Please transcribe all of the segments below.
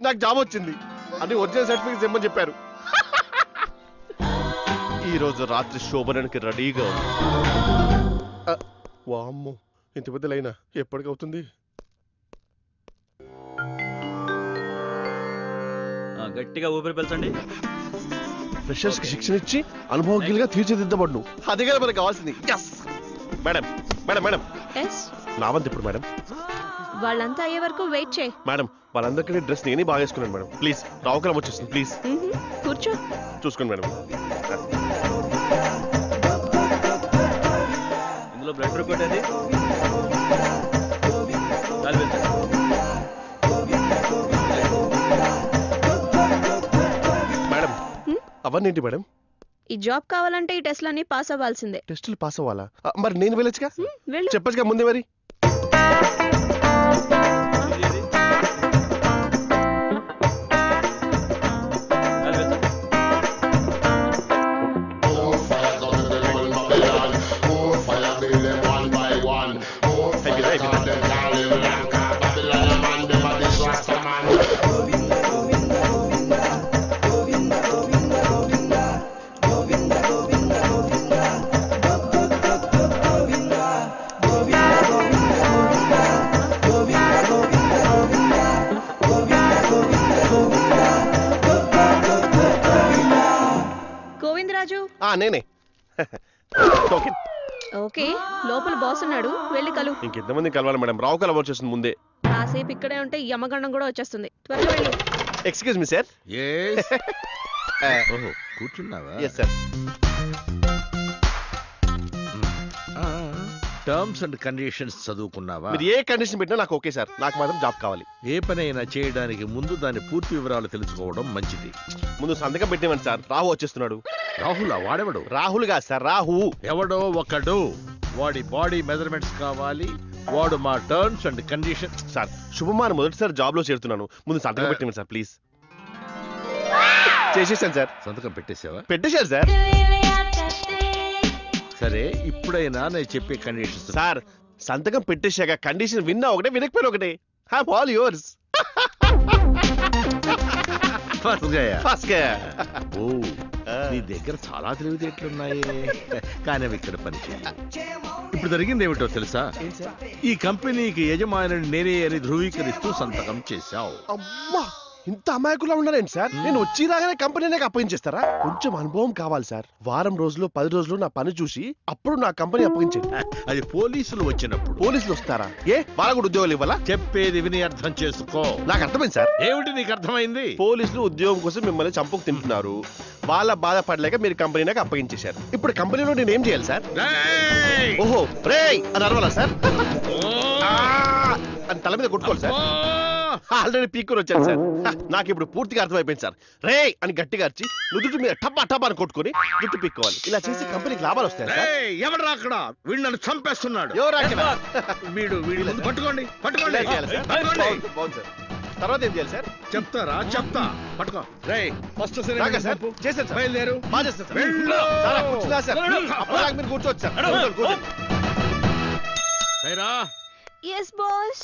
నాకు జాబ్ వచ్చింది అని ఒరిజినల్ సర్టిఫికేట్స్ ఇమ్మని చెప్పారు. ఈ రోజు రాత్రి శోభనానికి రెడీగా ఉంది. వామ్మో, ఇంత పెద్ద లైనా ఎప్పటికవుతుంది? గట్టిగా ఊపిరి పీల్చండి. ఫ్రెషర్స్ కి శిక్షణ ఇచ్చి అనుభవజ్ఞులుగా తీర్చిదిద్దబడును. అదే కదా మనకు కావాల్సింది. మేడం మేడం మేడం నా వంతు ఇప్పుడు మేడం. వాళ్ళంతా అయ్యే వరకు వెయిట్ చేయి. మేడం వాళ్ళందరికీ డ్రెస్ నేనే బాగా వేసుకున్నాను మేడం. ప్లీజ్ రావుకలం వచ్చేస్తుంది ప్లీజ్. కూర్చో. చూసుకోండి మేడం. ఇందులో బ్లడ్ రిపోర్ట్ అది. మేడం అవన్నీ మేడం. ఈ జాబ్ కావాలంటే ఈ టెస్ట్లన్నీ పాస్ అవ్వాల్సిందే. టెస్టులు పాస్ అవ్వాలా? మరి నేను వెళ్ళొచ్చుగా, చెప్పచ్చుగా ముందే మరి. నేనే. ఓకే, లోపల బాస్ ఉన్నాడు, వెళ్ళి కలు. ఇంకెంతమంది కలవాలి మేడం? రావు కలవ వచ్చేస్తుంది ముందే. కాసేపు ఇక్కడే ఉంటే యమగండం కూడా వచ్చేస్తుంది. త్వరగా వెళ్ళు. Excuse me sir. కూర్చున్నావా? yes sir. Terms and conditions చదువుకున్నావా? మీరు ఏ కండిషన్ పెట్టినా నాకు ఓకే సార్. నాకు మాత్రం జాబ్ కావాలి. ఏ పనైనా చేయడానికి ముందు దాని పూర్తి వివరాలు తెలుసుకోవడం మంచిది. ముందు సంతకం పెట్టేమని సార్. రాహు వచ్చేస్తున్నాడు. రాహుల్ వాడెవడు? రాహుల్ గా సార్, రాహు. ఎవడో ఒకడు. వాడి బాడీ మెజర్మెంట్స్ కావాలి. వాడు మా terms and condition. Sir Shubman మొదటిసారి జాబ్ లో చేరుతున్నాను. ముందు సంతకం పెట్టేమని సార్ ప్లీజ్. చేసేసాను సార్. సంతకం పెట్టేసావా? పెట్టేశారు సార్. సరే, ఇప్పుడైనా నేను చెప్పే కండిషన్స్. సార్ సంతకం పెట్టేశాక కండిషన్ విన్నా ఒకటే, వినకపోయినా ఒకటే. Have all yours. ఓ, నీ దగ్గర చాలా తెలివితేటలున్నాయి. కానీ అవి ఇక్కడ పనిచేయాలి. ఇప్పుడు జరిగింది ఏమిటో తెలుసా? ఈ కంపెనీకి యజమాని నేనే అని ధృవీకరిస్తూ సంతకం చేశావు. అమ్మా, ఇంత అమాయకులా ఉన్నారేంటి సార్? నేను వచ్చి రాగానే కంపెనీ అప్పగించేస్తారా? కొంచెం అనుభవం కావాలి సార్. వారం రోజులు 10 రోజులు నా పని చూసి అప్పుడు నా కంపెనీ అప్పగించండి. అది పోలీసులు వచ్చినప్పుడు. పోలీసులు వస్తారా? ఏ వాళ్ళ కూడా ఉద్యోగాలు ఇవ్వాలా? చెప్పేది విని అర్థం చేసుకో. నాకు అర్థమైంది సార్. ఏమిటి నీకు అర్థమైంది? పోలీసులు ఉద్యోగం కోసం మిమ్మల్ని చంపుకు తింటున్నారు. వాళ్ళ బాధపడలేక మీరు కంపెనీ నాకు అప్పగించేశారు. ఇప్పుడు కంపెనీలో నేను ఏం చేయాలి సార్? ఓహో రేయ్ అని అరవాలా సార్? అని తల మీద కొట్టుకోవాలి సార్. ఆల్రెడీ పీక్కుని వచ్చాను సార్. నాకు ఇప్పుడు పూర్తిగా అర్థమైపోయింది సార్. రే అని గట్టిగా అరిచి నుదుటి మీద టబ్బా టబ్బా అని కొట్టుకుని జుట్టు పీక్కోవాలి. ఇలా చేసి కంపెనీకి లాభాలు వస్తాయి సార్. ఎవరు అక్కడ? వీడు నన్ను చంపేస్తున్నాడు. వీడు పట్టుకోండి. తర్వాత ఏం చేయాలి సార్? చెప్తారా? చెప్తా. పట్టుకో. ఫస్ట్ చేశాను సార్. బయలుదేరు. బాగా చేస్తాను సార్. మీరు కూర్చోవచ్చు సార్. yes boss.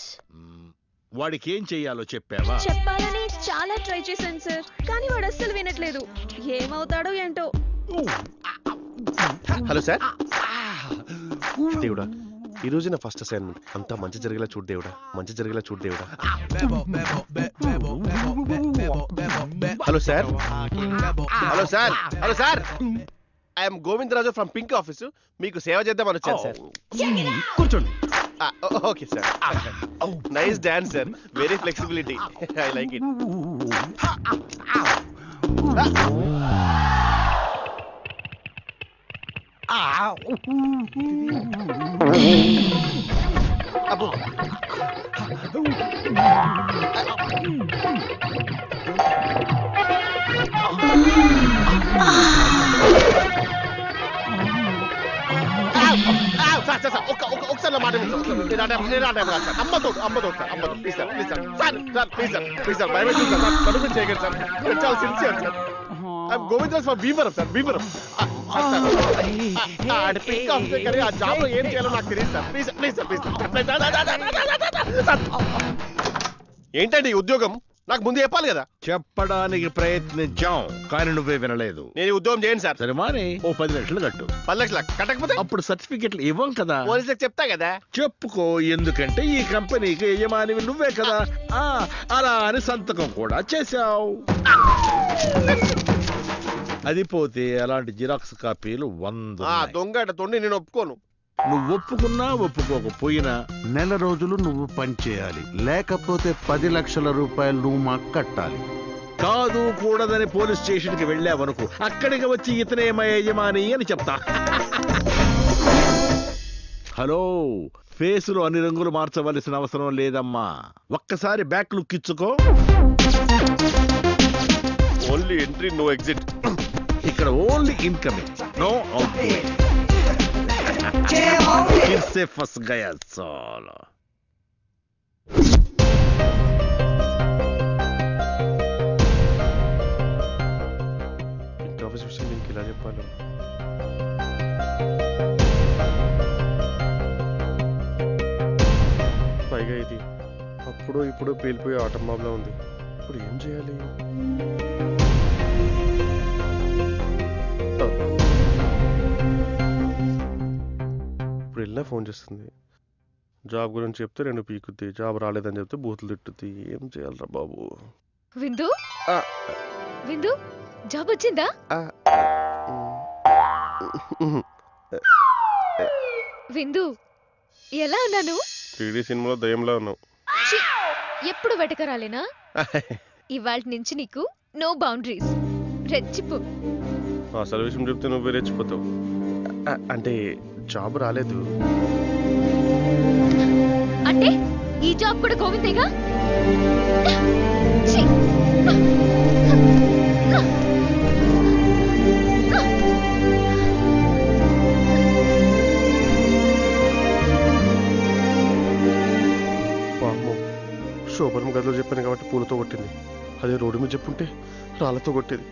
వాడికి ఏం చెయ్యాలో చెప్పావా? చెప్పాలని చాలా ట్రై చేశాను సార్, కానీ వాడు అస్సలు వినట్లేదు. ఏమవుతాడో ఏంటో. Hello sir. దేవుడా, ఈ రోజు నా ఫస్ట్ అసైన్మెంట్. అంతా మంచి జరిగేలా చూడు దేవుడా, మంచి జరిగేలా చూడు దేవుడా. Hello sir. Hello sir. Hello sir. I'm Govindaraju from pink office. మీకు సేవ చేద్దామని వచ్చాను సార్. కూర్చోండి. Okay sir. Nice dance sir. Very flexibility. I like it. అబ్బో. ఒకసారి మాట అమ్మతో please sir. Please sir. Sir please sir. Please sir. భయపెట్టు సార్. పర్మిషన్ చేయగలరు సార్. నేను చాలా sincere sir. I'm Govindaraj from Bhimavaram sir. Bhimavaram. ఆ జాబ్ లో ఏం చేయాలో నాకు తెలియదు sir. Please please sir. Please ఏంటండి ఈ ఉద్యోగం? నాకు ముందు చెప్పాలి కదా. చెప్పడానికి ప్రయత్నించాం కానీ నువ్వే వినలేదు. నేను ఈ ఉద్యోగం చేయను సార్. సరే మానే, ఓ 10 లక్షలు కట్టు. 10 లక్షల కట్టకపోతే అప్పుడు సర్టిఫికెట్లు ఇవ్వం కదా. పోలీసులకు చెప్తా కదా. చెప్పుకో, ఎందుకంటే ఈ కంపెనీకి యజమానివి నువ్వే కదా. అలా అని సంతకం కూడా చేశావు. అది పోతే అలాంటి జిరాక్స్ కాపీలు 100. దొంగ తొండి నేను ఒప్పుకోను. నువ్వు ఒప్పుకున్నా ఒప్పుకోకపోయినా నెల రోజులు నువ్వు పనిచేయాలి, లేకపోతే 10 లక్షల రూపాయలు నువ్వు మాకు కట్టాలి. కాదు కూడదని పోలీస్ స్టేషన్ కి వెళ్ళావనుకో, అక్కడికి వచ్చి ఇతనే మా యజమాని అని చెప్తా. హలో, ఫేసులో అన్ని రంగులు మార్చవలసిన అవసరం లేదమ్మా. ఒక్కసారి బ్యాక్ లుక్ ఇచ్చుకో. Only entry, no exit. ఇక్కడ only incoming, no outgoing. इससे फंस गया साला. దీనికి ఇలా చెప్పాలి. పైగా ఇది అప్పుడు ఇప్పుడు పేలిపోయే ఆటం బాంబులా ఉంది. ఇప్పుడు ఏం చేయాలి? ఇప్పుడు వెళ్ళినా ఫోన్ చేస్తుంది. జాబ్ గురించి చెప్తే 2 పీకుద్ది, జాబ్ రాలేదని చెప్తే బూతులు తిట్టుద్ది. ఏం చేయాలరా బాబు? విందు విందు, జాబ్ వచ్చిందా? విందు, ఎలా ఉన్నాను? 3D సినిమాలో దయ్యంలా ఉన్నావు. ఎప్పుడు వెటకరాలేనా? ఇవాళ నుంచి నీకు నో బౌండరీస్. రెచ్చిపో. అసలు విషయం చెప్తే నువ్వే రెచ్చిపోతావు. అంటే జాబ్ రాలేదు అంటే ఈ జాబ్ కూడా గోవిందేగా? శోభనం గదిలో చెప్పాను కాబట్టి పూలతో కొట్టింది. అదే రోడ్డు మీద చెప్పుంటే రాళ్లతో కొట్టేది.